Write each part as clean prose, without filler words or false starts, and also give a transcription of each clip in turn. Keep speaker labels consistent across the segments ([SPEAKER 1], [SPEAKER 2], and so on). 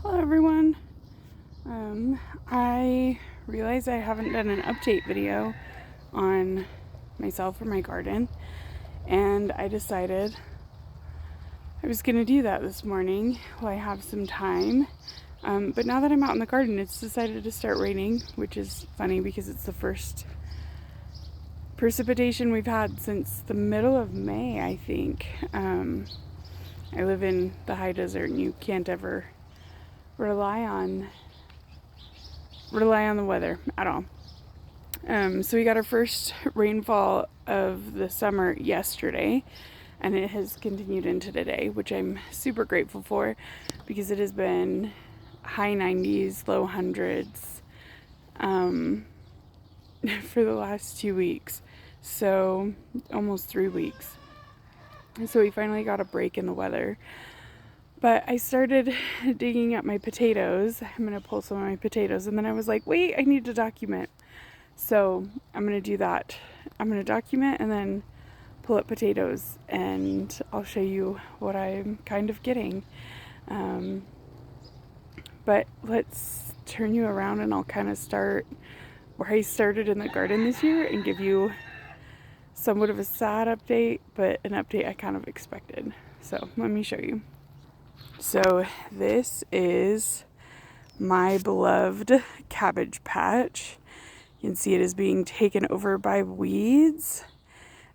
[SPEAKER 1] Hello everyone. I realized I haven't done an update video on myself or my garden, and I decided I was going to do that this morning while I have some time. But now that I'm out in the garden, it's decided to start raining, which is funny because it's the first precipitation we've had since the middle of May, I think. I live in the high desert and you can't ever rely on the weather at all. So we got our first rainfall of the summer yesterday, and it has continued into today, which I'm super grateful for because it has been high 90s, low hundreds for the last 2 weeks, so almost 3 weeks. And so we finally got a break in the weather. But I started digging up my potatoes. I'm going to pull some of my potatoes. And then I was like, wait, I need to document. So I'm going to do that. I'm going to document and then pull up potatoes. And I'll show you what I'm kind of getting. But let's turn you around and I'll kind of start where I started in the garden this year and give you somewhat of a sad update, but an update I kind of expected. So let me show you. So this is my beloved cabbage patch. You can see it is being taken over by weeds,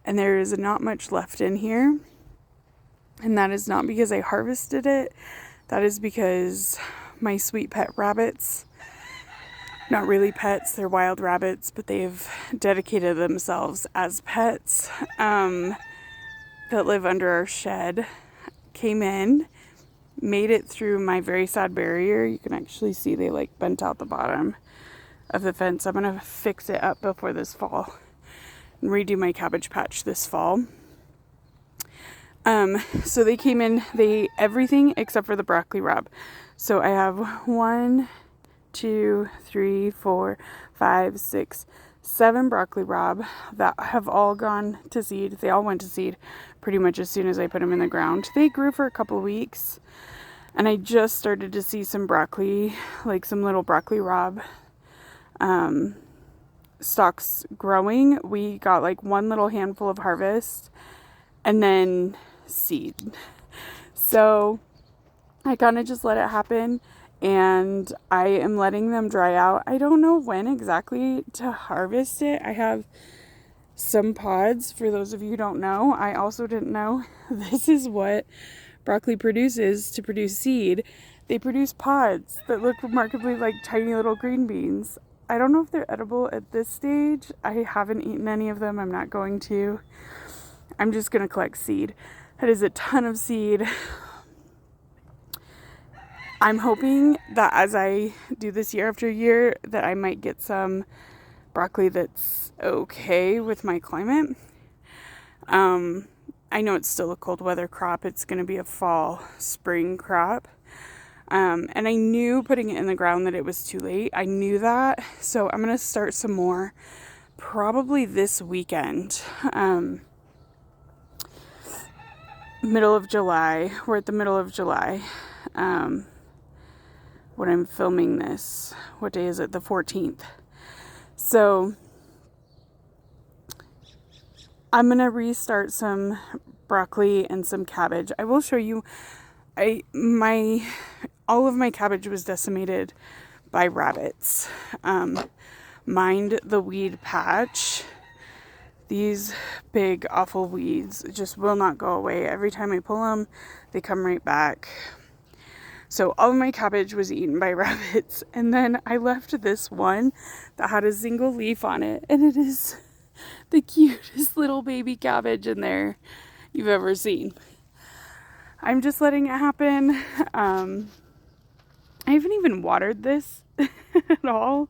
[SPEAKER 1] and there is not much left in here. And that is not because I harvested it. That is because my sweet pet rabbits, not really pets, they're wild rabbits, but they've dedicated themselves as pets, that live under our shed, came in, made it through my very sad barrier. You can actually see they like bent out the bottom of the fence. I'm gonna fix it up before this fall and redo my cabbage patch this fall. So they came in, they ate everything except for the broccoli rabe. So I have 1, 2, 3, 4, 5, 6, 7 broccoli rabe that have all gone to seed. They all went to seed pretty much as soon as I put them in the ground. They grew for a couple weeks, and I just started to see some broccoli, like some little broccoli rabe stalks growing. We got like one little handful of harvest and then seed. So I kind of just let it happen, and I am letting them dry out. I don't know when exactly to harvest it. I have some pods, for those of you who don't know. I also didn't know this is what broccoli produces to produce seed. They produce pods that look remarkably like tiny little green beans. I don't know if they're edible at this stage. I haven't eaten any of them. I'm not going to. I'm just going to collect seed. That is a ton of seed. I'm hoping that as I do this year after year that I might get some broccoli that's okay with my climate. I know it's still a cold weather crop. It's going to be a fall, spring crop. And I knew putting it in the ground that it was too late. I knew that. So I'm going to start some more probably this weekend. Middle of July. We're at the middle of July. When I'm filming this. What day is it? The 14th. So I'm going to restart some broccoli and some cabbage. I will show you, all of my cabbage was decimated by rabbits. Mind the weed patch. These big awful weeds just will not go away. Every time I pull them, they come right back. So all of my cabbage was eaten by rabbits, and then I left this one that had a single leaf on it, and it is the cutest little baby cabbage in there you've ever seen. I'm just letting it happen. I haven't even watered this at all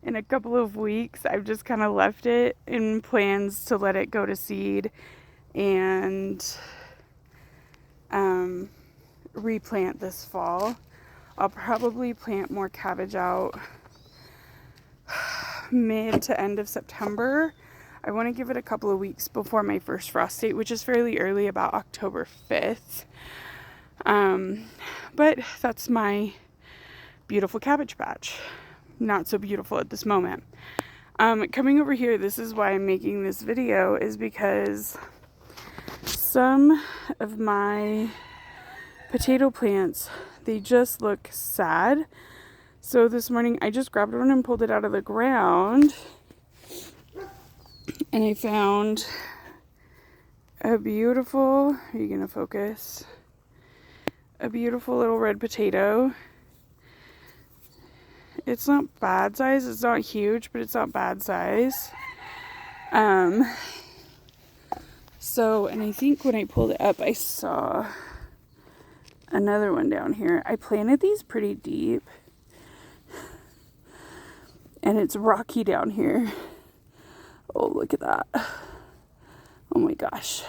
[SPEAKER 1] in a couple of weeks. I've just kind of left it in plans to let it go to seed and replant this fall. I'll probably plant more cabbage out mid to end of September. I want to give it a couple of weeks before my first frost date, which is fairly early, about October 5th. But that's my beautiful cabbage patch. Not so beautiful at this moment. Coming over here, this is why I'm making this video, is because some of my potato plants, they just look sad. So this morning I just grabbed one and pulled it out of the ground, and I found a beautiful, are you gonna focus? A beautiful little red potato. It's not bad size, it's not huge, but it's not bad size. So, and I think when I pulled it up, I saw another one down here. I planted these pretty deep, and it's rocky down here. Oh, look at that. Oh my gosh.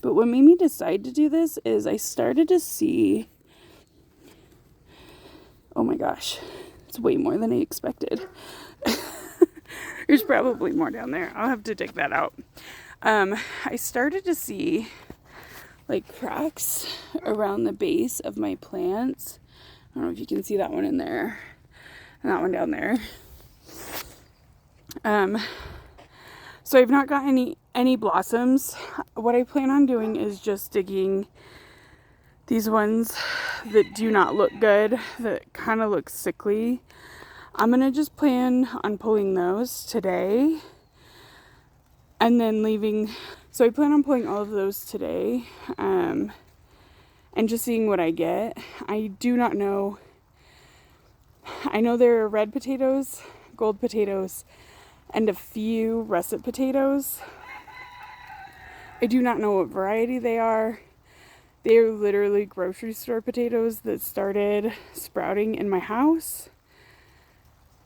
[SPEAKER 1] But what made me decide to do this is I started to see, oh my gosh, it's way more than I expected. There's probably more down there. I'll have to dig that out. I started to see like cracks around the base of my plants. I don't know if you can see that one in there and that one down there. So I've not got any blossoms. What I plan on doing is just digging these ones that do not look good, that kind of look sickly. I'm gonna just plan on pulling those today and then leaving. So I plan on pulling all of those today, and just seeing what I get. I do not know. I know there are red potatoes, gold potatoes, and a few russet potatoes. I do not know what variety they are. They are literally grocery store potatoes that started sprouting in my house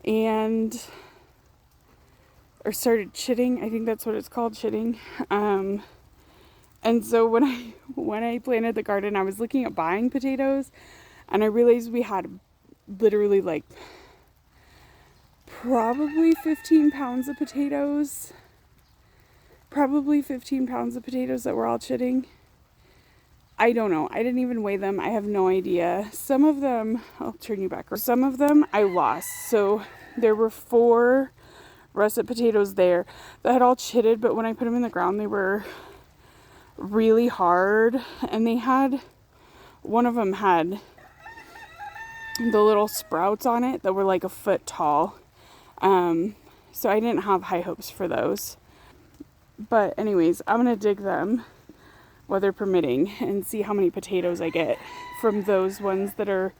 [SPEAKER 1] and or started chitting. I think that's what it's called, chitting. And so when I planted the garden, I was looking at buying potatoes, and I realized we had literally like probably 15 pounds of potatoes. Probably 15 pounds of potatoes that were all chitting. I don't know. I didn't even weigh them. I have no idea. Some of them, I'll turn you back. Some of them I lost. So there were 4 russet potatoes there that had all chitted, but when I put them in the ground, they were really hard. And they had, one of them had the little sprouts on it that were like a foot tall. So I didn't have high hopes for those. But anyways, I'm going to dig them, weather permitting, and see how many potatoes I get from those ones that are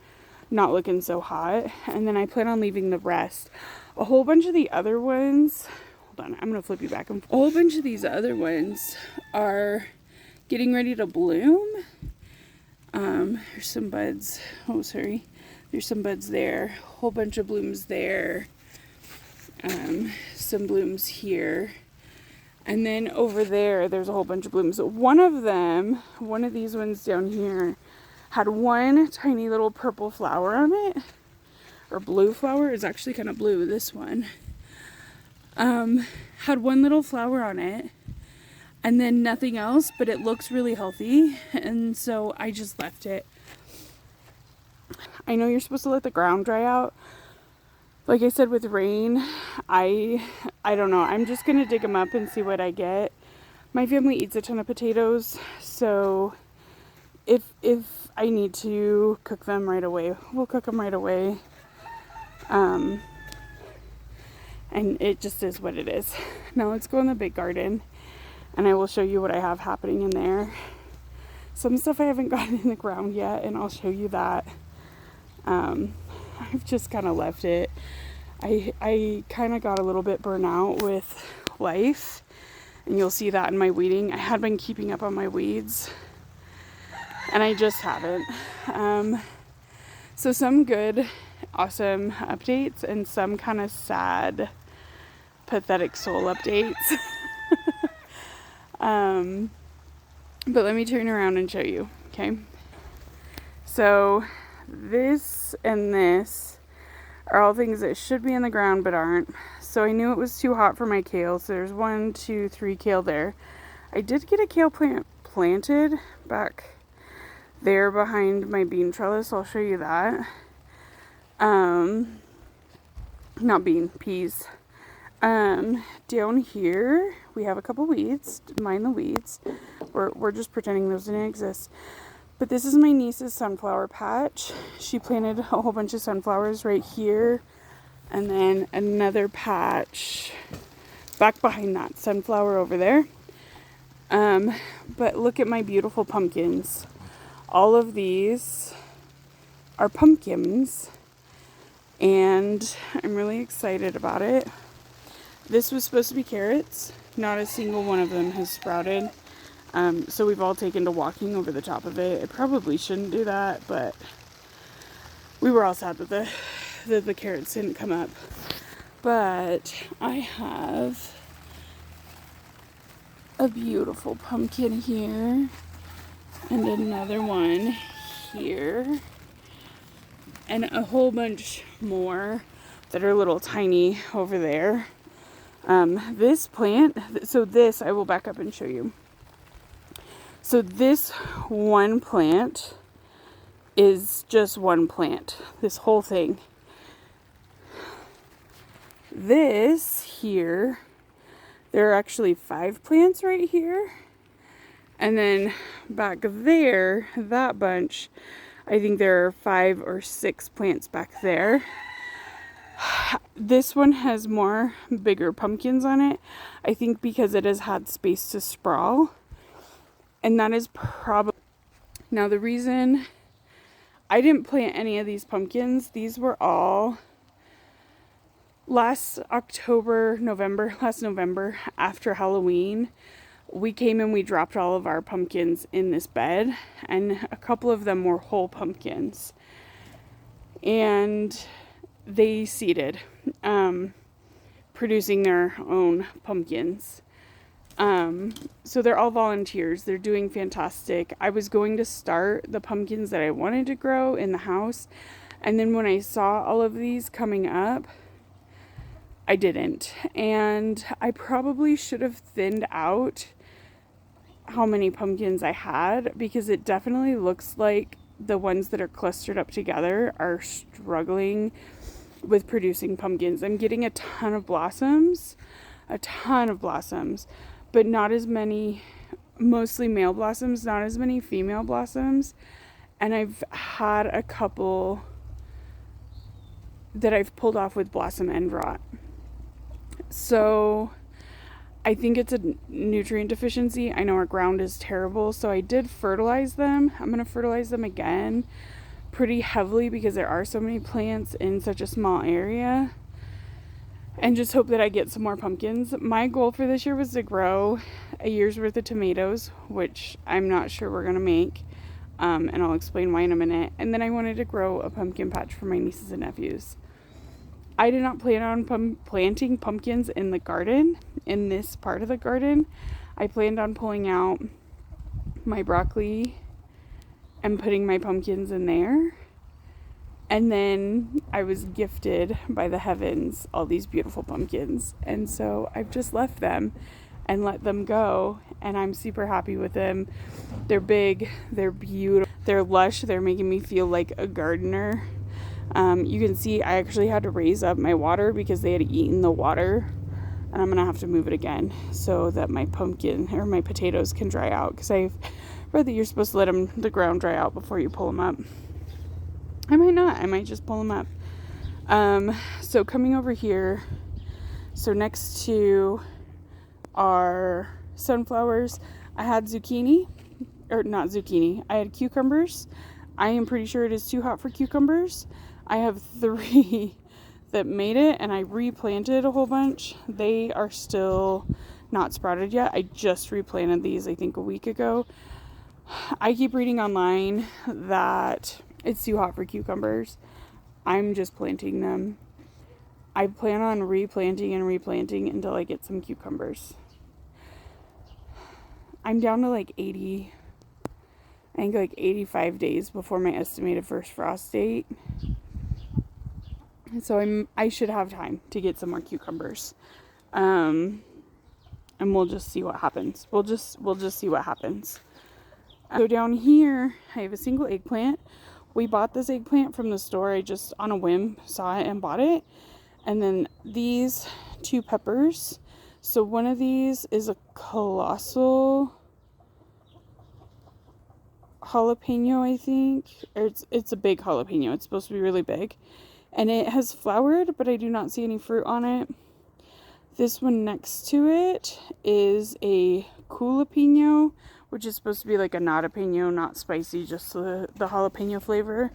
[SPEAKER 1] not looking so hot. And then I plan on leaving the rest. A whole bunch of the other ones, hold on, I'm going to flip you back. A whole bunch of these other ones are getting ready to bloom. There's some buds. Oh, sorry. There's some buds there. A whole bunch of blooms there. Some blooms here. And then over there's a whole bunch of blooms. One of these ones down here had one tiny little purple flower on it, or blue flower. It's actually kind of blue, this one. Had one little flower on it, and then nothing else, but it looks really healthy, and so I just left it. I know you're supposed to let the ground dry out. Like I said, with rain, I don't know. I'm just going to dig them up and see what I get. My family eats a ton of potatoes, so if I need to cook them right away, we'll cook them right away. And it just is what it is. Now let's go in the big garden, and I will show you what I have happening in there. Some stuff I haven't gotten in the ground yet, and I'll show you that. I've just kind of left it. I kind of got a little bit burnt out with life, and you'll see that in my weeding. I had been keeping up on my weeds, and I just haven't. So some good, awesome updates, and some kind of sad, pathetic soul updates. But let me turn around and show you, okay? So this and this are all things that should be in the ground but aren't. So I knew it was too hot for my kale. So there's 1, 2, 3 kale there. I did get a kale plant planted back there behind my bean trellis. I'll show you that. Not bean, peas. Down here we have a couple weeds. Mind the weeds. We're just pretending those didn't exist. But this is my niece's sunflower patch. She planted a whole bunch of sunflowers right here, and then another patch back behind that sunflower over there. But look at my beautiful pumpkins. All of these are pumpkins, and I'm really excited about it. This was supposed to be carrots. Not a single one of them has sprouted. So we've all taken to walking over the top of it. I probably shouldn't do that, but we were all sad that the carrots didn't come up. But I have a beautiful pumpkin here and another one here and a whole bunch more that are little tiny over there. This plant, so this, I will back up and show you. So this one plant is just one plant, this whole thing. This here, there are actually 5 plants right here. And then back there, that bunch, I think there are 5 or 6 plants back there. This one has more bigger pumpkins on it, I think because it has had space to sprawl. And that is probably... Now the reason I didn't plant any of these pumpkins, these were all last November, after Halloween. We came and we dropped all of our pumpkins in this bed, and a couple of them were whole pumpkins. And they seeded, producing their own pumpkins. So they're all volunteers. They're doing fantastic. I was going to start the pumpkins that I wanted to grow in the house, and then when I saw all of these coming up, I didn't. And I probably should have thinned out how many pumpkins I had, because it definitely looks like the ones that are clustered up together are struggling with producing pumpkins. I'm getting a ton of blossoms, but not as many, mostly male blossoms, not as many female blossoms. And I've had a couple that I've pulled off with blossom end rot. So I think it's a nutrient deficiency. I know our ground is terrible, so I did fertilize them. I'm going to fertilize them again pretty heavily because there are so many plants in such a small area. And just hope that I get some more pumpkins. My goal for this year was to grow a year's worth of tomatoes, which I'm not sure we're going to make. And I'll explain why in a minute. And then I wanted to grow a pumpkin patch for my nieces and nephews. I did not plan on planting pumpkins in the garden, in this part of the garden. I planned on pulling out my broccoli and putting my pumpkins in there. And then I was gifted by the heavens all these beautiful pumpkins. And so I've just left them and let them go. And I'm super happy with them. They're big. They're beautiful. They're lush. They're making me feel like a gardener. You can see I actually had to raise up my water because they had eaten the water. And I'm going to have to move it again so that my pumpkin or my potatoes can dry out. Because I've read that you're supposed to let the ground dry out before you pull them up. I might not. I might just pull them up. So coming over here, so next to our sunflowers, I had zucchini, or not zucchini, I had cucumbers. I am pretty sure it is too hot for cucumbers. I have 3 that made it, and I replanted a whole bunch. They are still not sprouted yet. I just replanted these, I think, a week ago. I keep reading online that it's too hot for cucumbers. I'm just planting them. I plan on replanting until I get some cucumbers. I'm down to like 80, I think like 85 days before my estimated first frost date. So I should have time to get some more cucumbers. And and we'll just see what happens. We'll just see what happens. So down here, I have a single eggplant. We bought this eggplant from the store. I just, on a whim, saw it and bought it. And then these 2 peppers. So one of these is a colossal jalapeno, I think. Or it's a big jalapeno. It's supposed to be really big. And it has flowered, but I do not see any fruit on it. This one next to it is a jalapeno, which is supposed to be like a nada-peno, not spicy, just the jalapeno flavor.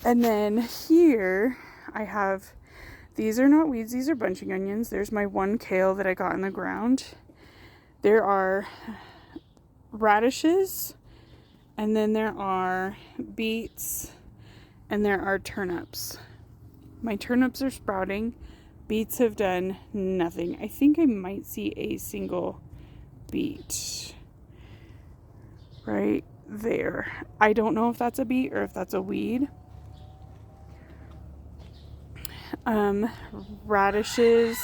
[SPEAKER 1] And then here I have, these are not weeds, these are bunching onions. There's my 1 kale that I got in the ground. There are radishes, and then there are beets, and there are turnips. My turnips are sprouting. Beets have done nothing. I think I might see a single beet right there. I don't know if that's a beet or if that's a weed. Radishes,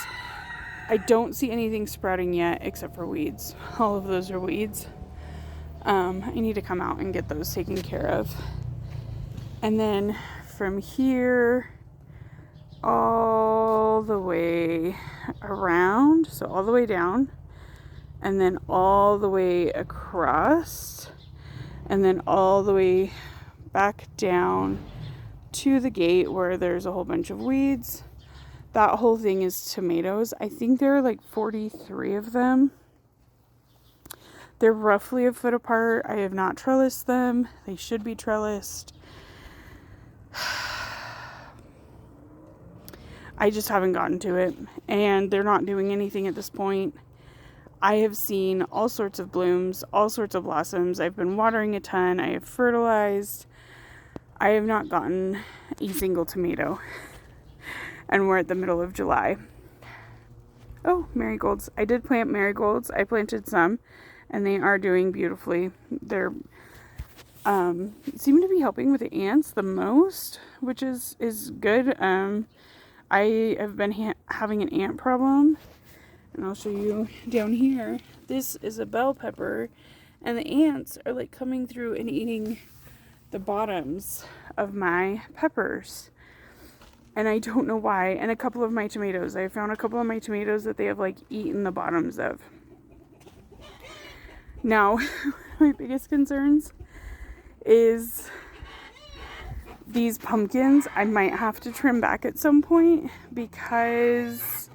[SPEAKER 1] I don't see anything sprouting yet except for weeds. All of those are weeds. I need to come out and get those taken care of. And then from here all the way around, so all the way down, and then all the way across, and then all the way back down to the gate where there's a whole bunch of weeds. That whole thing is tomatoes. I think there are like 43 of them. They're roughly a foot apart. I have not trellised them. They should be trellised. I just haven't gotten to it, and they're not doing anything at this point. I have seen all sorts of blooms, all sorts of blossoms. I've been watering a ton. I have fertilized. I have not gotten a single tomato, and we're at the middle of July. Oh, marigolds. I did plant marigolds. I planted some, and they are doing beautifully. They're seem to be helping with the ants the most, which is good. I have been having an ant problem, and I'll show you down here. This is a bell pepper, and the ants are like coming through and eating the bottoms of my peppers, and I don't know why. And a couple of my tomatoes, I found a couple of my tomatoes that they have like eaten the bottoms of. Now, my biggest concerns is these pumpkins. I might have to trim back at some point because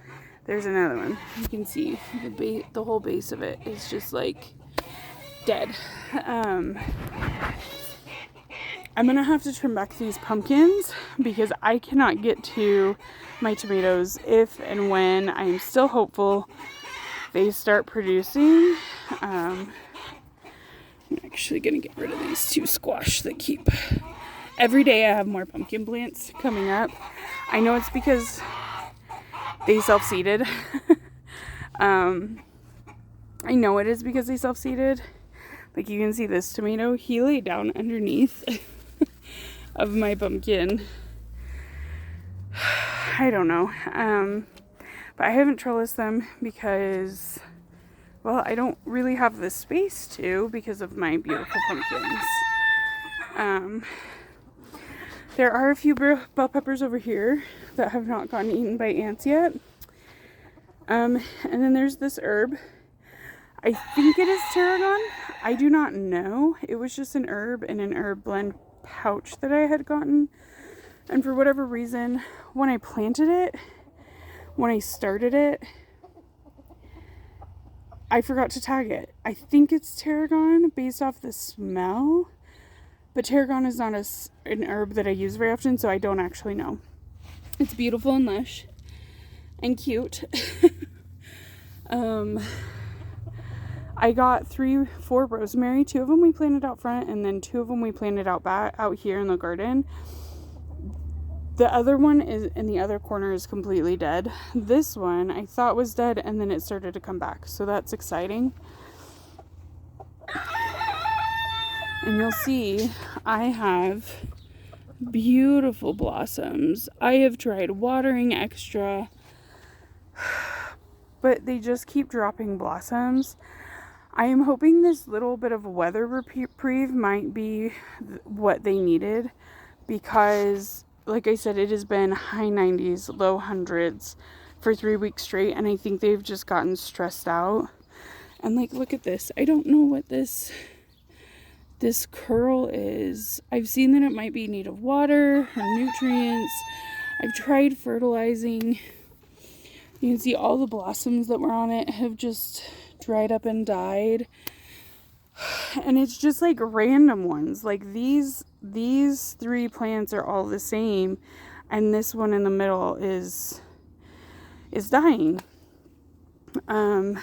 [SPEAKER 1] there's another one. You can see the whole base of it is just like dead. I'm gonna have to trim back these pumpkins because I cannot get to my tomatoes if and when I'm still hopeful they start producing. I'm actually gonna get rid of these 2 squash that keep. Every day I have more pumpkin plants coming up. I know it's because they self-seeded. I know it is because they self-seeded. Like you can see this tomato, he laid down underneath of my pumpkin. I don't know. But I haven't trellised them because, well, I don't really have the space to because of my beautiful pumpkins. There are a few bell peppers over here that have not gotten eaten by ants yet. And then there's this herb. I think it is tarragon. I do not know. It was just an herb in an herb blend pouch that I had gotten. And for whatever reason, when I planted it, when I started it, I forgot to tag it. I think it's tarragon based off the smell. But tarragon is not an herb that I use very often, so I don't actually know. It's beautiful and lush and cute. I got 4 rosemary. 2 of them we planted out front, and then 2 of them we planted out back out here in the garden. The other one is in the other corner is completely dead. This one I thought was dead, and then it started to come back, so that's exciting. And you'll see I have beautiful blossoms. I have tried watering extra, but they just keep dropping blossoms. I am hoping this little bit of weather reprieve might be what they needed, because like I said, it has been high 90s, low hundreds for 3 weeks straight, and I think they've just gotten stressed out. And like, look at this. I don't know what this curl is. I've seen that it might be in need of water or nutrients. I've tried fertilizing. You can see all the blossoms that were on it have just dried up and died. And it's just like random ones. Like these 3 plants are all the same, and this one in the middle is dying. I've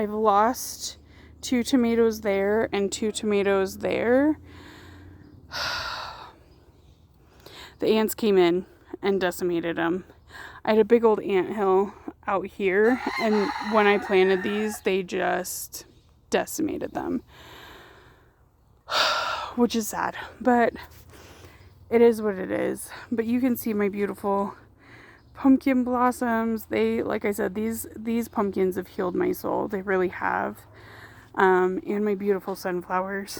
[SPEAKER 1] lost 2 tomatoes there and 2 tomatoes there. The ants came in and decimated them. I had a big old anthill out here, and when I planted these, they just decimated them, which is sad, but it is what it is. But you can see my beautiful pumpkin blossoms. They, like I said, these pumpkins have healed my soul. They really have. And my beautiful sunflowers.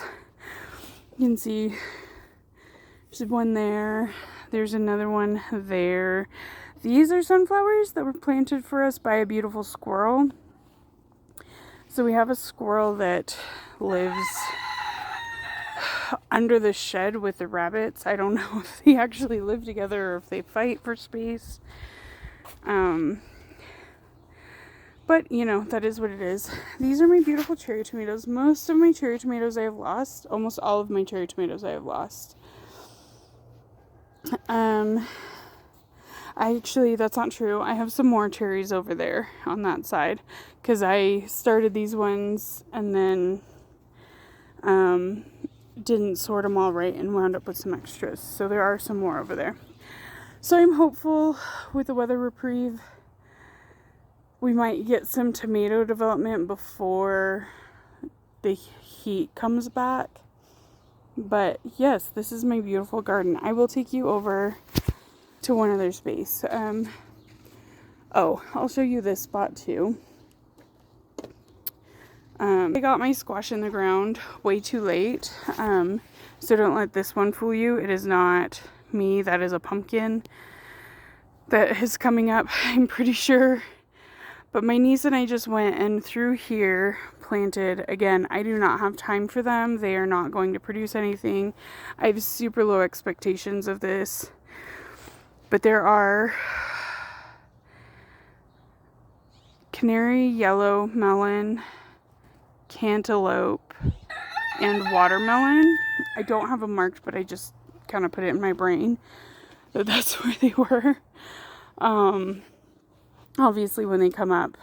[SPEAKER 1] You can see there's one there. There's another one there. These are sunflowers that were planted for us by a beautiful squirrel. So we have a squirrel that lives under the shed with the rabbits. I don't know if they actually live together or if they fight for space. But, you know, that is what it is. These are my beautiful cherry tomatoes. Most of my cherry tomatoes I have lost. Almost all of my cherry tomatoes I have lost. Actually, that's not true. I have some more cherries over there on that side, because I started these ones and then didn't sort them all right and wound up with some extras. So there are some more over there. So I'm hopeful with the weather reprieve we might get some tomato development before the heat comes back. But yes, this is my beautiful garden. I will take you over to one other space. I'll show you this spot too. I got my squash in the ground way too late. So don't let this one fool you. It is not me. That is a pumpkin that is coming up, I'm pretty sure. But my niece and I just went and through here planted. Again, I do not have time for them. They are not going to produce anything. I have super low expectations of this. But there are canary yellow melon, cantaloupe, and watermelon. I don't have them marked, but I just kind of put it in my brain that that's where they were. Obviously when they come up.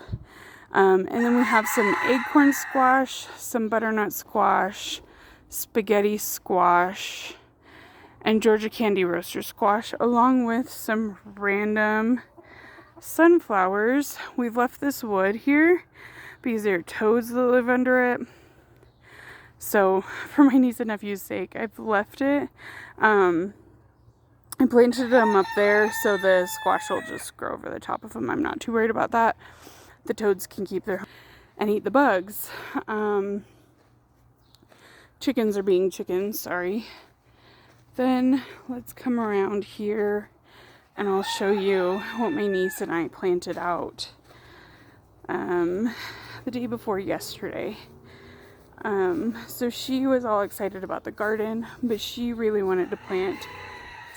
[SPEAKER 1] And then we have some acorn squash, some butternut squash, spaghetti squash, and Georgia candy roaster squash, along with some random sunflowers. We've left this wood here because there are toads that live under it. So for my niece and nephew's sake, I've left it. I planted them up there so the squash will just grow over the top of them. I'm not too worried about that. The toads can keep their and eat the bugs. Chickens are being chickens, sorry. Then let's come around here and I'll show you what my niece and I planted out the day before yesterday. So she was all excited about the garden, but she really wanted to plant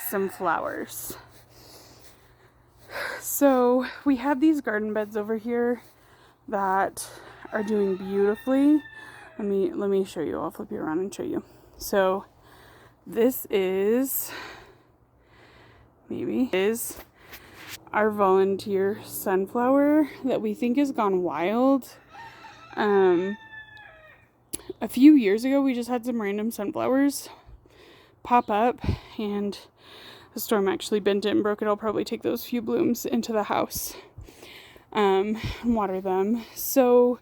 [SPEAKER 1] some flowers. So we have these garden beds over here that are doing beautifully. Let me show you. I'll flip you around and show you. So this is our volunteer sunflower that we think has gone wild. A few years ago we just had some random sunflowers pop up, and the storm actually bent it and broke it. I'll probably take those few blooms into the house and water them. So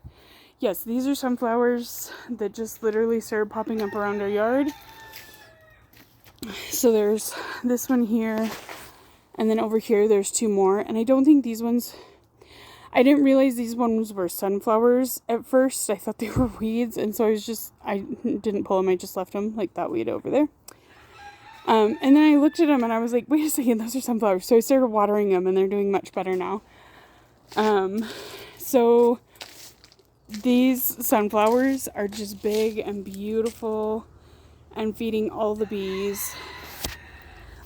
[SPEAKER 1] yes, these are sunflowers that just literally started popping up around our yard. So there's this one here, And then over here, there's 2 more. And I don't think these ones, I didn't realize these ones were sunflowers at first. I thought they were weeds. And so I didn't pull them. I just left them like that weed over there. And then I looked at them and I was like, wait a second, those are sunflowers. So I started watering them and they're doing much better now. So these sunflowers are just big and beautiful and feeding all the bees.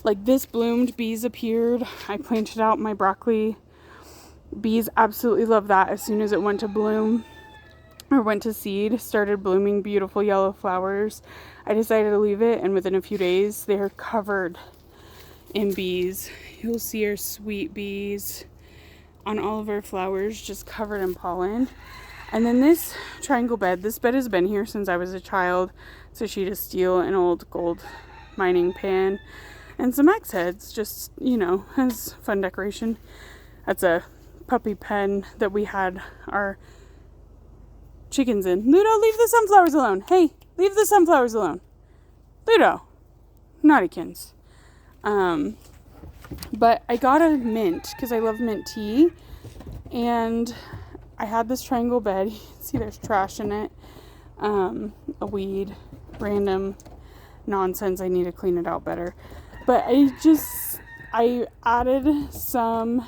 [SPEAKER 1] Like this bloomed, bees appeared. I planted out my broccoli. Bees absolutely love that. As soon as it went to bloom or went to seed, started blooming beautiful yellow flowers. I decided to leave it, and within a few days they're covered in bees. You'll see our sweet bees on all of our flowers, just covered in pollen. And then this triangle bed, this bed has been here since I was a child. It's a sheet of steel, an old gold mining pan, and some axe heads, just, you know, as fun decoration. That's a puppy pen that we had our chickens in. Ludo, leave the sunflowers alone. Hey, leave the sunflowers alone. Ludo, naughtykins. But I got a mint because I love mint tea, and I had this triangle bed. You can see there's trash in it, a weed, random nonsense. I need to clean it out better. But I added some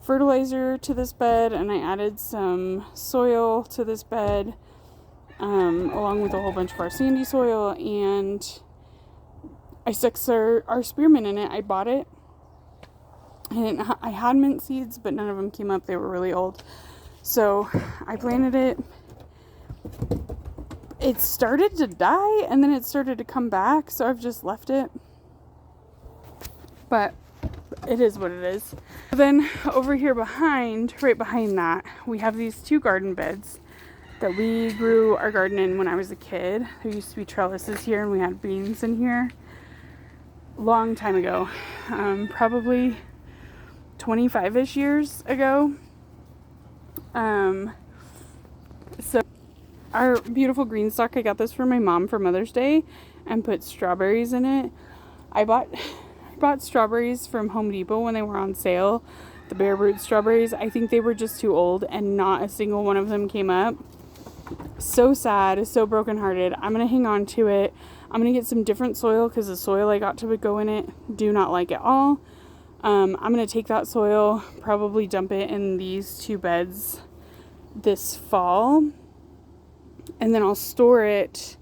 [SPEAKER 1] fertilizer to this bed, and I added some soil to this bed, along with a whole bunch of our sandy soil, and I stuck our spearmint in it. I bought it, and I had mint seeds, but none of them came up. They were really old. So I planted it. It started to die, and then it started to come back, so I've just left it. But it is what it is. Then over here right behind that, we have these 2 garden beds that we grew our garden in when I was a kid. There used to be trellises here, and we had beans in here. Long time ago, probably 25-ish years ago. So our beautiful green stalk, I got this for my mom for Mother's Day and put strawberries in it. I bought strawberries from Home Depot when they were on sale, the Bare Root strawberries. I think they were just too old and not a single one of them came up. So sad, so brokenhearted. I'm gonna hang on to it. I'm gonna get some different soil because the soil I got to go in it do not like at all. I'm gonna take that soil, probably dump it in these 2 beds this fall, and then I'll store it.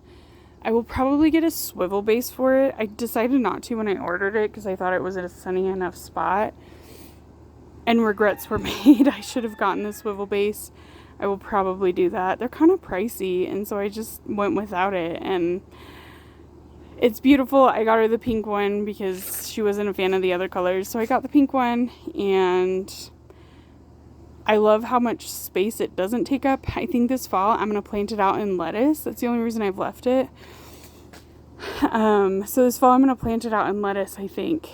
[SPEAKER 1] I will probably get a swivel base for it. I decided not to when I ordered it because I thought it was at a sunny enough spot, and regrets were made. I should have gotten the swivel base. I will probably do that. They're kind of pricey, and so I just went without it, and it's beautiful. I got her the pink one because she wasn't a fan of the other colors, so I got the pink one, and I love how much space it doesn't take up. I think this fall I'm going to plant it out in lettuce. That's the only reason I've left it. So this fall I'm going to plant it out in lettuce, I think,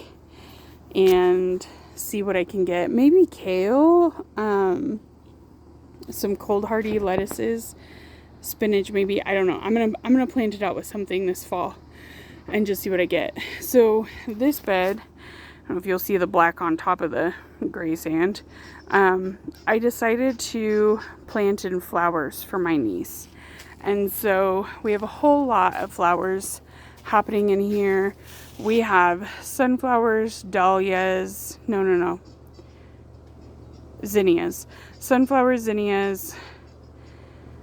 [SPEAKER 1] and see what I can get. Maybe kale, some cold hardy lettuces, spinach maybe. I don't know. I'm gonna plant it out with something this fall and just see what I get. So this bed, I don't know if you'll see the black on top of the gray sand. I decided to plant in flowers for my niece. And so we have a whole lot of flowers happening in here. We have sunflowers, dahlias, zinnias. Sunflowers, zinnias.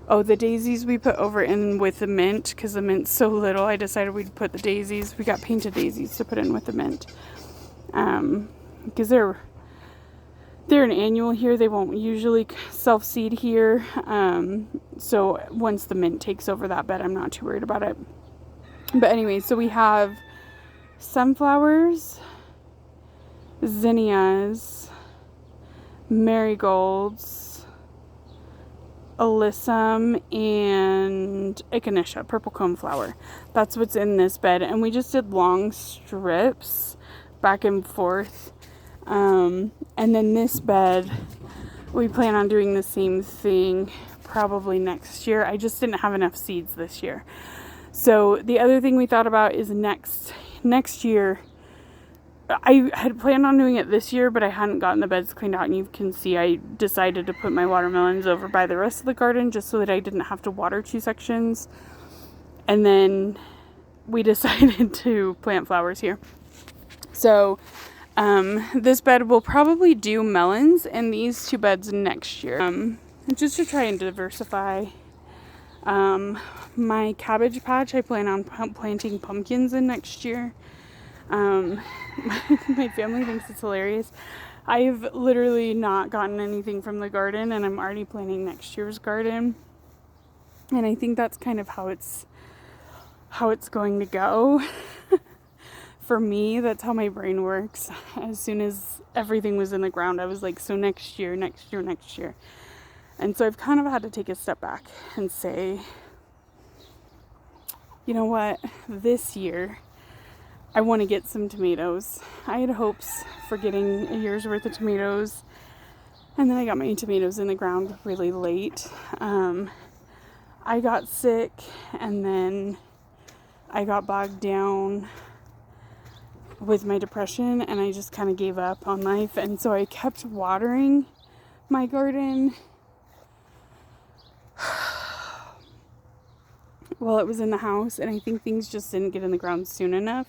[SPEAKER 1] Oh, the daisies we put over in with the mint because the mint's so little. I decided we'd put the daisies. We got painted daisies to put in with the mint. Because they're an annual here. They won't usually self-seed here. So once the mint takes over that bed, I'm not too worried about it. But anyway, so we have sunflowers, zinnias, marigolds, alyssum, and echinacea, purple cone flower. That's what's in this bed. And we just did long strips back and forth. And then this bed, we plan on doing the same thing probably next year. I just didn't have enough seeds this year. So the other thing we thought about is next year, I had planned on doing it this year, but I hadn't gotten the beds cleaned out, and you can see I decided to put my watermelons over by the rest of the garden just so that I didn't have to water 2 sections. And then we decided to plant flowers here. So this bed will probably do melons and these 2 beds next year. Just to try and diversify. My cabbage patch, I plan on planting pumpkins in next year. My family thinks it's hilarious. I've literally not gotten anything from the garden, and I'm already planning next year's garden. And I think that's kind of how it's going to go. For me, that's how my brain works. As soon as everything was in the ground, I was like, so next year. And so I've kind of had to take a step back and say, you know what, this year I want to get some tomatoes. I had hopes for getting a year's worth of tomatoes, and then I got my tomatoes in the ground really late. I got sick, and then I got bogged down with my depression, and I just kind of gave up on life. And so I kept watering my garden while it was in the house, and I think things just didn't get in the ground soon enough.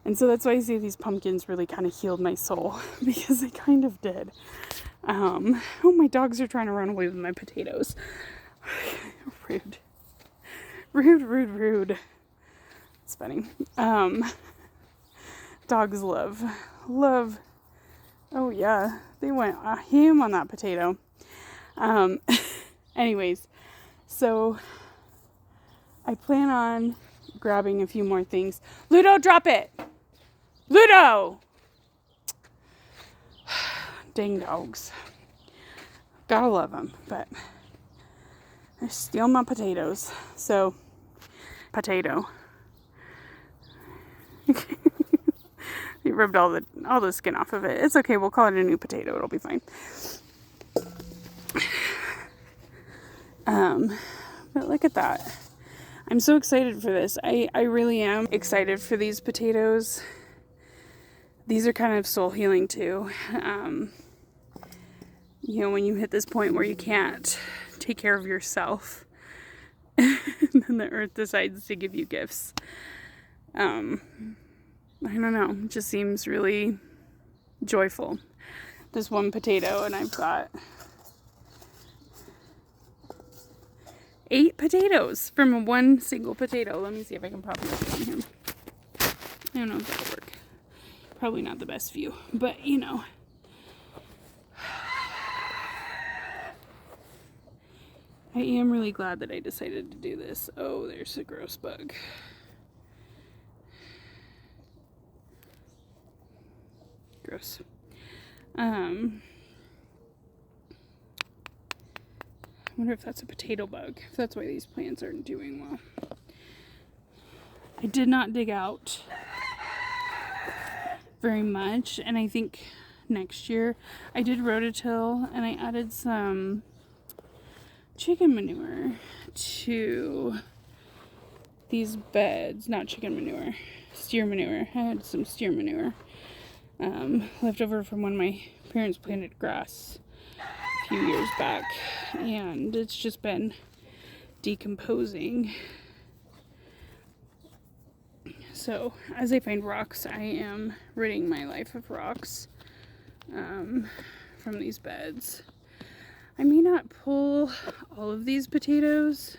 [SPEAKER 1] And so that's why I say these pumpkins really kind of healed my soul, because they kind of did. Oh, my dogs are trying to run away with my potatoes. Rude. It's funny. Dogs love. Oh yeah, they went ham on that potato. Anyways, so I plan on grabbing a few more things. Ludo, drop it! Ludo! Dang dogs. Gotta love them, but they're stealing my potatoes. So, potato. You ripped all the skin off of it. It's okay, we'll call it a new potato. It'll be fine. But look at that. I'm so excited for this. I really am excited for these potatoes. These are kind of soul healing too. You know, when you hit this point where you can't take care of yourself, and then the earth decides to give you gifts. I don't know. It just seems really joyful. This one potato, and I've got 8 potatoes from one single potato. Let me see if I can prop it up on here. I don't know if that'll work. Probably not the best view, but you know. I am really glad that I decided to do this. Oh, there's a gross bug. Gross. I wonder if that's a potato bug. If that's why these plants aren't doing well. I did not dig out very much, and I think next year I did rototill, and I added some chicken manure to these beds. Not chicken manure, steer manure. I had some steer manure left over from when my parents planted grass a few years back, and it's just been decomposing. So as I find rocks, I am ridding my life of rocks from these beds. I may not pull all of these potatoes.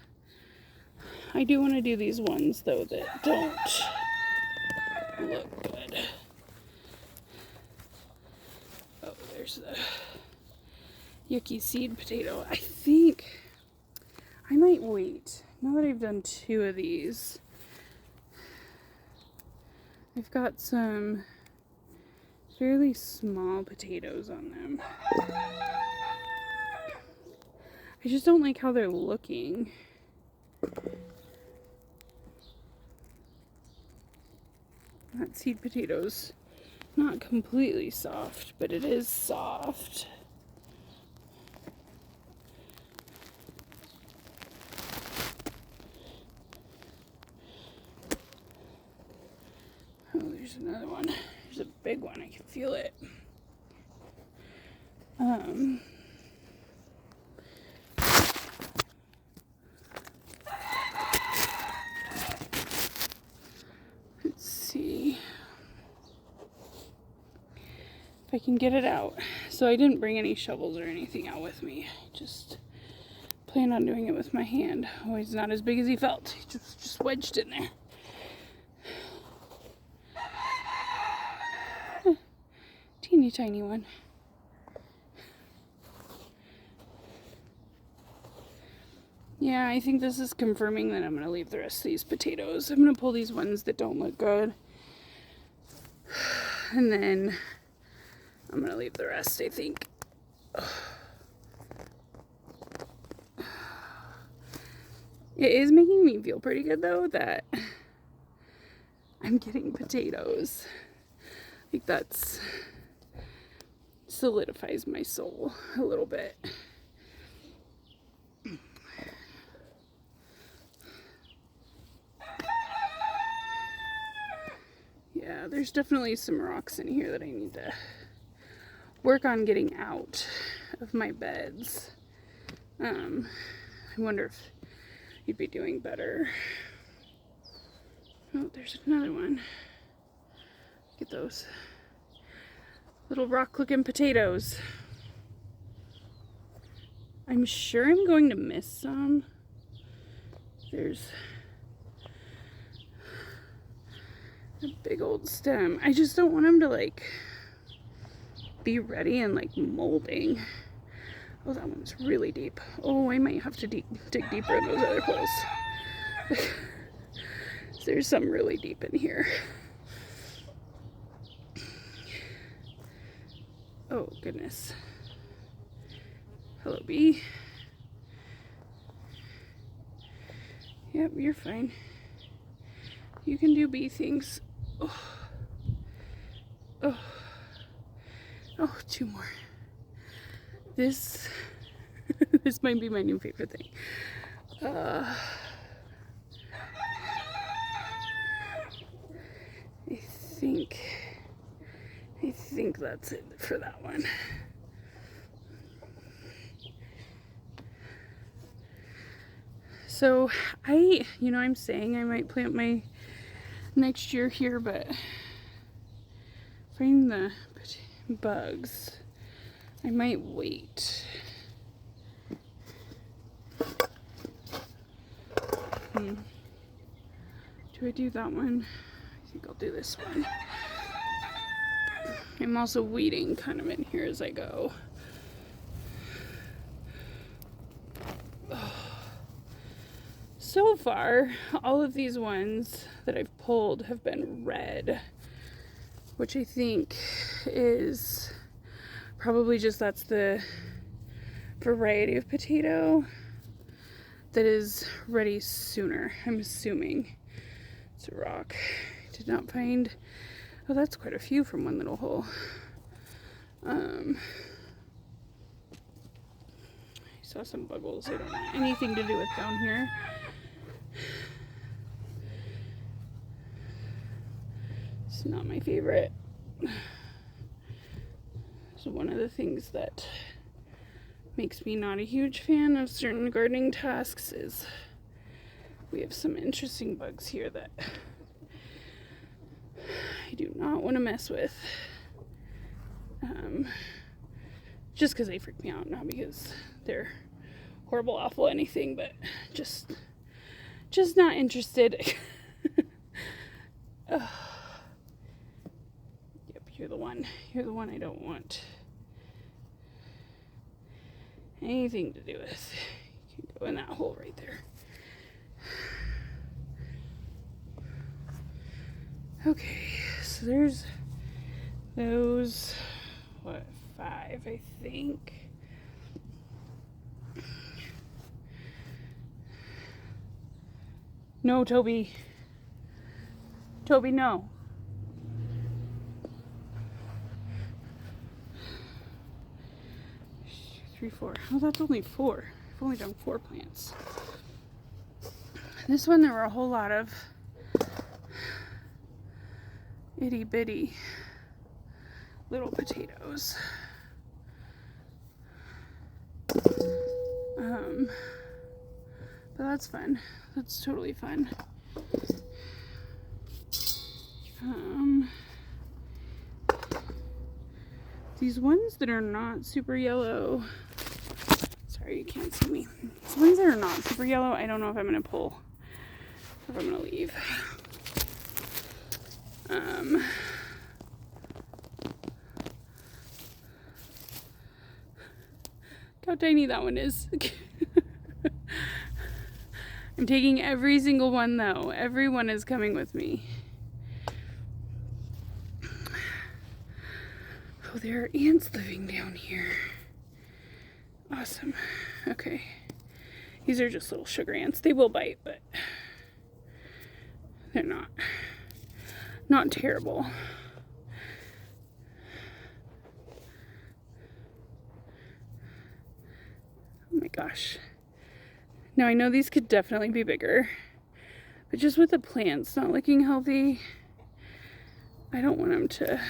[SPEAKER 1] I do want to do these ones though that don't look good. Oh, there's the yucky seed potato. I think I might wait. Now that I've done 2 of these, I've got some fairly small potatoes on them. I just don't like how they're looking. That seed potato's not completely soft, but it is soft. Oh, there's another one. There's a big one. I can feel it. Let's see if I can get it out. So I didn't bring any shovels or anything out with me. Just plan on doing it with my hand. Oh, he's not as big as he felt. He just wedged in there. Teeny tiny one. Yeah, I think this is confirming that I'm going to leave the rest of these potatoes. I'm going to pull these ones that don't look good. And then I'm going to leave the rest, I think. It is making me feel pretty good, though, that I'm getting potatoes. Like, that's solidifies my soul a little bit. Yeah, there's definitely some rocks in here that I need to work on getting out of my beds. I wonder if you'd be doing better. Oh, there's another one. Get those little rock-looking potatoes. I'm sure I'm going to miss some. There's a big old stem. I just don't want them to like be ready and like molding. Oh, that one's really deep. Oh, I might have to dig deeper in those other holes. There's some really deep in here. Oh, goodness. Hello, bee. Yep, you're fine. You can do bee things. Oh. Oh. Oh, two more. This this might be my new favorite thing. I think that's it for that one. So I'm saying I might plant my next year here, but finding the bugs, I might wait. Do I do that one? I think I'll do this one. I'm also weeding kind of in here as I go. So far, all of these ones that I've pulled have been red, which I think is probably just that's the variety of potato that is ready sooner. I'm assuming it's a rock. I did not find. Oh, that's quite a few from one little hole. I saw some buggles. I don't want anything to do with down here. It's not my favorite. So one of the things that makes me not a huge fan of certain gardening tasks is we have some interesting bugs here that I do not want to mess with. Just because they freak me out, not because they're horrible, awful, anything, but just not interested. Yep, you're the one I don't want anything to do with. You can go in that hole right there. Okay, so there's those, 5, I think. No, Toby. Toby, no. Three, 4. Oh, that's only 4. I've only done 4 plants. This one, there were a whole lot of itty bitty little potatoes. But that's fun. That's totally fun. These ones that are not super yellow, sorry you can't see me. These ones that are not super yellow, I don't know if I'm gonna pull or if I'm gonna leave. Look how tiny that one is. I'm taking every single one though. Every one is coming with me. Oh, there are ants living down here. Awesome. Okay. These are just little sugar ants. They will bite, but they're not terrible. Oh my gosh. Now I know these could definitely be bigger, but just with the plants not looking healthy, I don't want them to.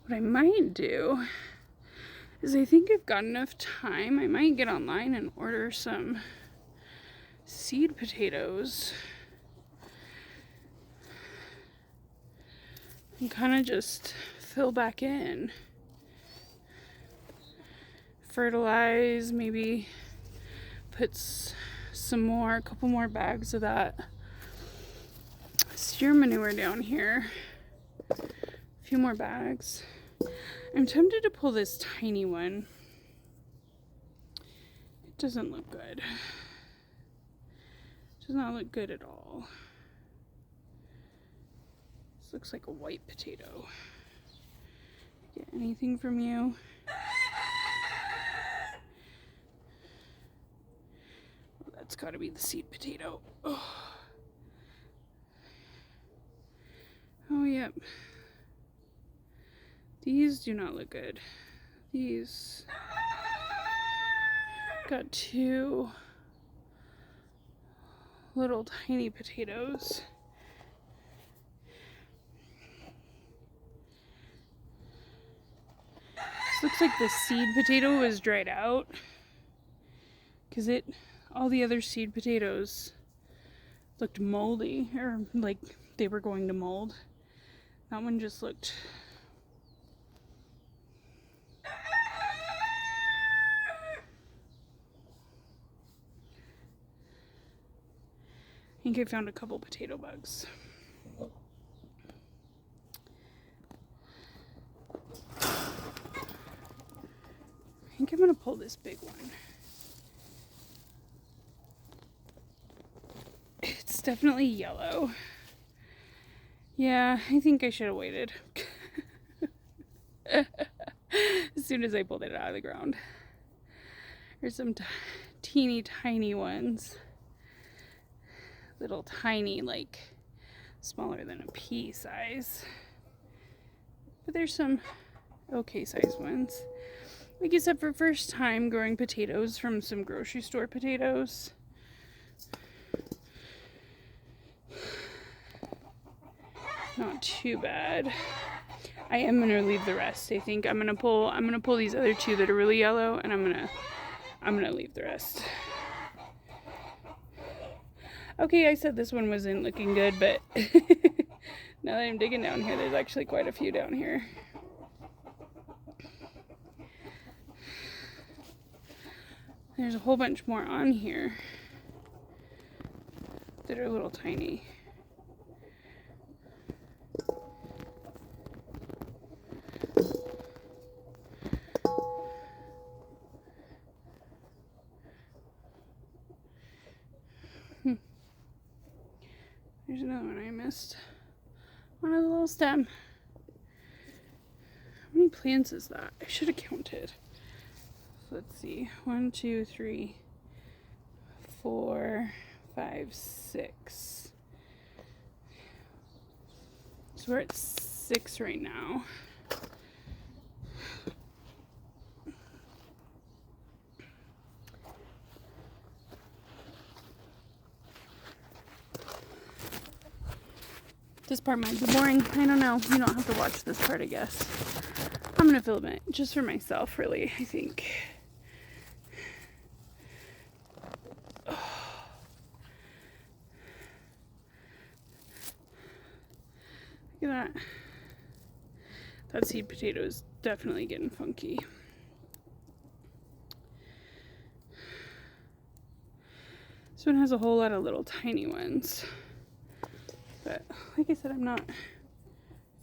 [SPEAKER 1] What I might do is I think I've got enough time. I might get online and order some seed potatoes and kind of just fill back in. Fertilize, maybe put a couple more bags of that steer manure down here. A few more bags. I'm tempted to pull this tiny one. It doesn't look good. It does not look good at all. This looks like a white potato. Get anything from you? Well, that's got to be the seed potato. Oh, yep. These do not look good. These got two little tiny potatoes. This looks like the seed potato was dried out because all the other seed potatoes looked moldy, or like they were going to mold. That one just looked I think I found a couple potato bugs. I think I'm gonna pull this big one. It's definitely yellow. Yeah, I think I should have waited. As soon as I pulled it out of the ground. There's some teeny tiny ones. Little tiny, like smaller than a pea size. But there's some okay sized ones. Like I said, for first time growing potatoes from some grocery store potatoes. Not too bad. I am gonna leave the rest. I think I'm gonna pull these other two that are really yellow, and I'm gonna leave the rest. Okay, I said this one wasn't looking good, but now that I'm digging down here, there's actually quite a few down here. There's a whole bunch more on here that are a little tiny. There's another one I missed. On a little stem. How many plants is that? I should have counted. So let's see. 1, 2, 3, 4, 5, 6. So we're at 6 right now. This part might be boring. I don't know. You don't have to watch this part, I guess. I'm gonna film it just for myself, really, I think. Look at that. That seed potato is definitely getting funky. This one has a whole lot of little tiny ones. But like I said, I'm not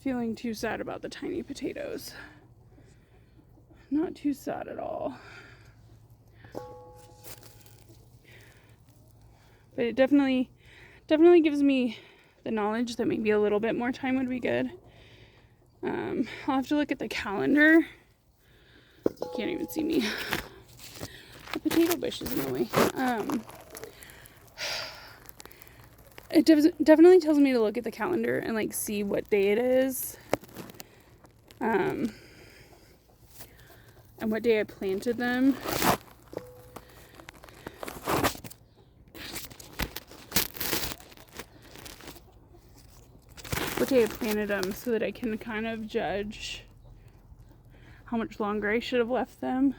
[SPEAKER 1] feeling too sad about the tiny potatoes. Not too sad at all. But it definitely gives me the knowledge that maybe a little bit more time would be good. I'll have to look at the calendar. You can't even see me. The potato bush is in the way. It definitely tells me to look at the calendar and like see what day it is. And what day I planted them. What day I planted them so that I can kind of judge how much longer I should have left them.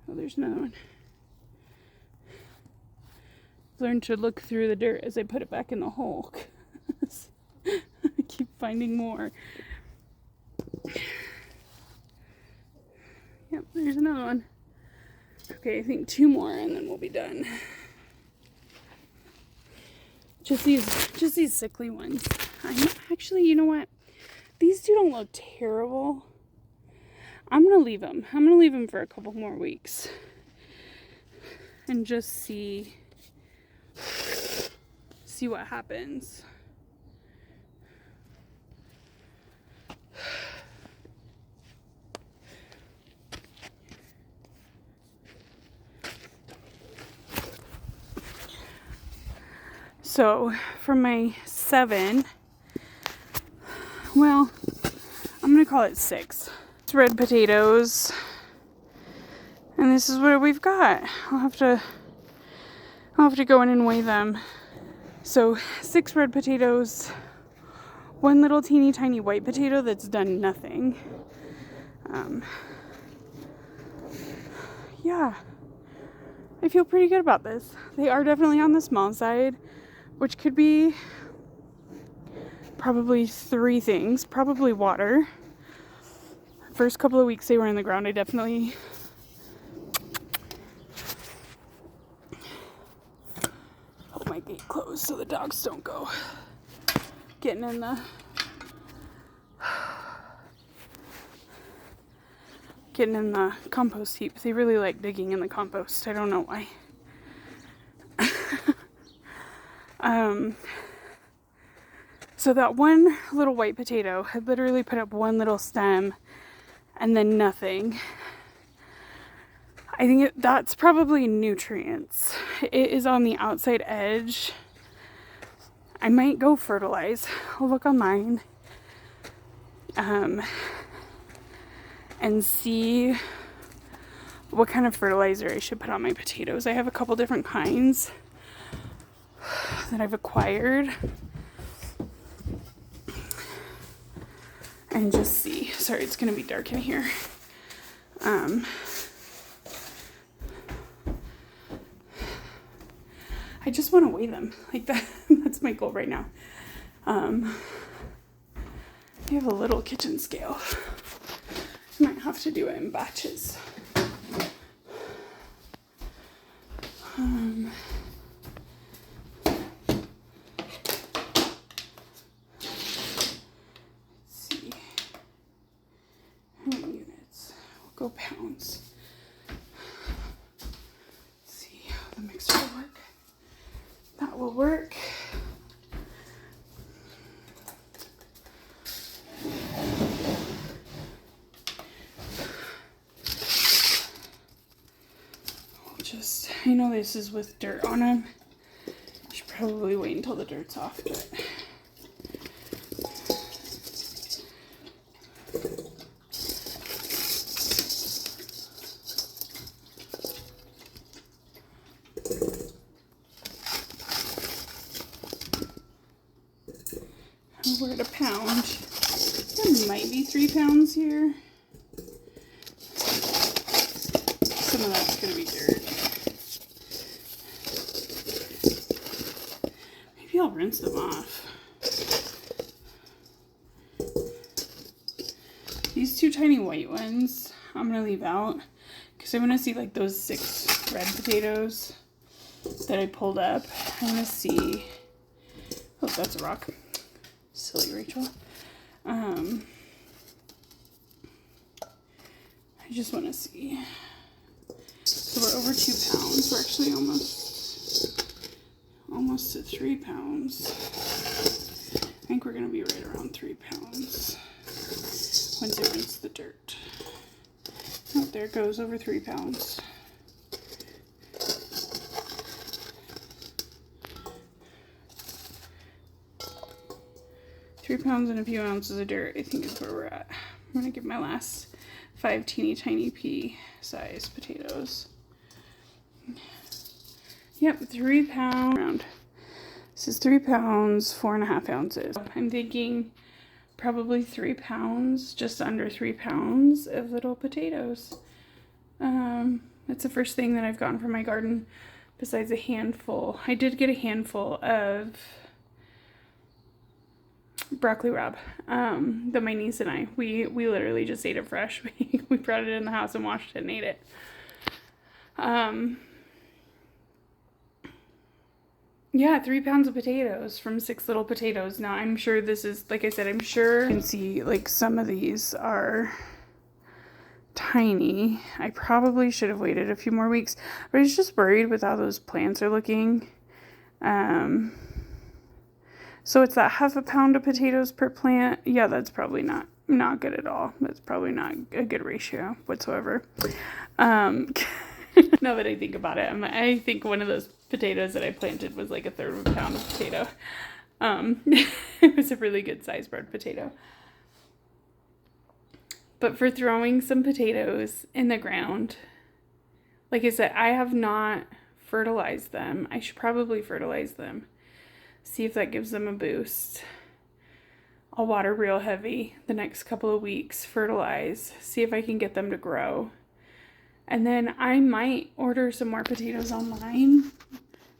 [SPEAKER 1] Oh, there's another one. Learn to look through the dirt as I put it back in the hole. I keep finding more. Yep, there's another one. Okay, I think 2 more and then we'll be done. Just these sickly ones. Actually, you know what? These two don't look terrible. I'm gonna leave them. I'm gonna leave them for a couple more weeks and just see what happens. So for my 7, well, I'm gonna call it 6. It's red potatoes, and this is what we've got. I'll have to go in and weigh them. So 6 red potatoes, 1 little teeny tiny white potato that's done nothing. Yeah, I feel pretty good about this. They are definitely on the small side, which could be probably 3 things. Probably water. First couple of weeks they were in the ground, I definitely hold my gate closed so the dogs don't go getting in the compost heap. They really like digging in the compost. I don't know why. So that one little white potato had literally put up 1 little stem and then nothing. I think that's probably nutrients. It is on the outside edge. I might go fertilize. I'll look online and see what kind of fertilizer I should put on my potatoes. I have a couple different kinds that I've acquired. And just see. Sorry, it's gonna be dark in here. I just want to weigh them like that. That's my goal right now. I have a little kitchen scale. I might have to do it in batches. Go pounds. Let's see how the mixer will work. That will work. I know this is with dirt on them. I should probably wait until the dirt's off, but there might be 3 pounds here. Some of that's going to be dirt. Maybe I'll rinse them off. These 2 tiny white ones I'm going to leave out because I want to see like those 6 red potatoes that I pulled up. I want to see. Oh, that's a rock. Silly Rachel. I just want to see. So we're over 2 pounds. We're actually almost to 3 pounds. I think we're going to be right around 3 pounds once I rinse the dirt. Oh, there it goes, over 3 pounds. £3 and a few ounces of dirt, I think is where we're at. I'm going to give my last 5 teeny tiny pea size potatoes. Yep, 3 pounds. This is 3 pounds, 4.5 ounces. I'm thinking probably 3 pounds, just under 3 pounds of little potatoes. That's the first thing that I've gotten from my garden besides a handful. I did get a handful of broccoli rabe that my niece and I, we literally just ate it fresh. We brought it in the house and washed it and ate it. Yeah, 3 pounds of potatoes from 6 little potatoes. Now I'm sure this is, like I said, I'm sure you can see like some of these are tiny. I probably should have waited a few more weeks, but I was just worried with how those plants are looking. So it's that ½ pound of potatoes per plant. Yeah, that's probably not good at all. That's probably not a good ratio whatsoever. Now that I think about it, I think one of those potatoes that I planted was like 1/3 of a pound of potato. It was a really good sized red potato. But for throwing some potatoes in the ground, like I said, I have not fertilized them. I should probably fertilize them. See if that gives them a boost. I'll water real heavy the next couple of weeks, fertilize, see if I can get them to grow. And then I might order some more potatoes online.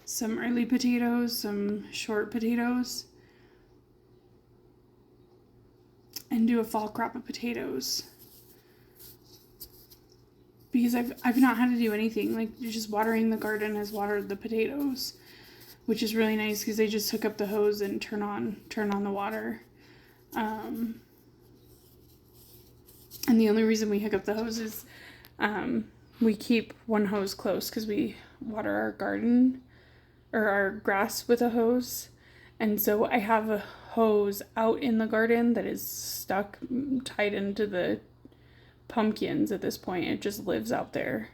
[SPEAKER 1] Some early potatoes, some short potatoes. And do a fall crop of potatoes. Because I've not had to do anything. Like just watering the garden has watered the potatoes. Which is really nice because I just hook up the hose and turn on the water. And the only reason we hook up the hose is we keep one hose close because we water our garden or our grass with a hose. And so I have a hose out in the garden that is stuck, tied into the pumpkins at this point. It just lives out there.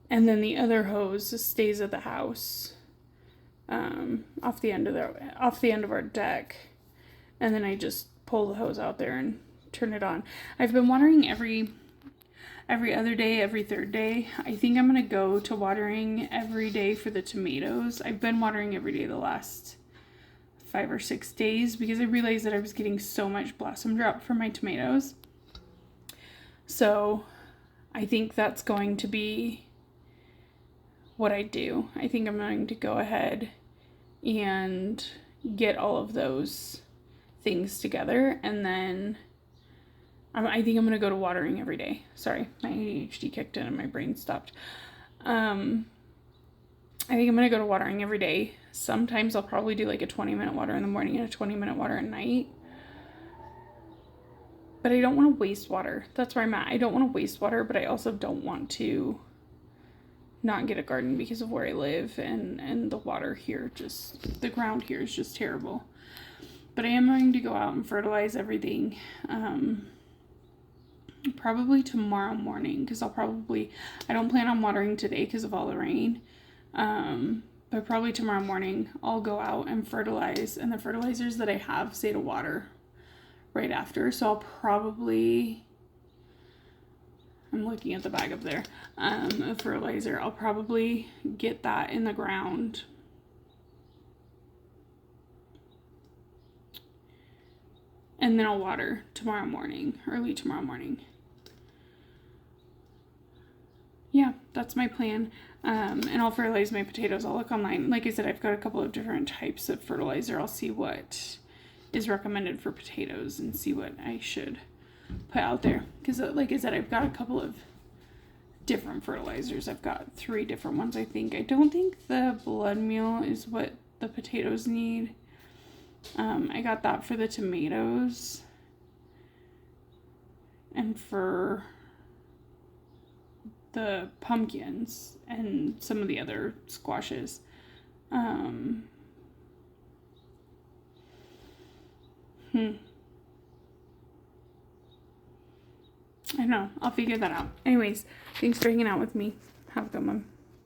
[SPEAKER 1] And then the other hose stays at the house, off the end of our deck, and then I just pull the hose out there and turn it on. I've been watering every other day, every third day. I think I'm gonna go to watering every day for the tomatoes. I've been watering every day the last 5 or 6 days because I realized that I was getting so much blossom drop from my tomatoes. So I think that's going to be what I do. I think I'm going to go ahead and get all of those things together, and then I think I'm going to go to watering every day. Sorry, my ADHD kicked in and my brain stopped. I think I'm going to go to watering every day. Sometimes I'll probably do like a 20-minute water in the morning and a 20-minute water at night. But I don't want to waste water. That's where I'm at. I don't want to waste water, but I also don't want to not get a garden because of where I live, and the water here, just the ground here is just terrible. But I am going to go out and fertilize everything probably tomorrow morning, because I don't plan on watering today because of all the rain, but probably tomorrow morning I'll go out and fertilize, and the fertilizers that I have say to water right after, so I'll probably, I'm looking at the bag up there, a fertilizer. I'll probably get that in the ground
[SPEAKER 2] And then I'll water tomorrow morning, early tomorrow morning. Yeah, that's my plan. And I'll fertilize my potatoes. I'll look online. Like I said, I've got a couple of different types of fertilizer. I'll see what is recommended for potatoes and see what I should put out there. Because like I said, I've got a couple of different fertilizers. I've got 3 different ones, I think. I don't think the blood meal is what the potatoes need. I got that for the tomatoes and for the pumpkins and some of the other squashes. I don't know. I'll figure that out. Anyways, thanks for hanging out with me. Have a good one.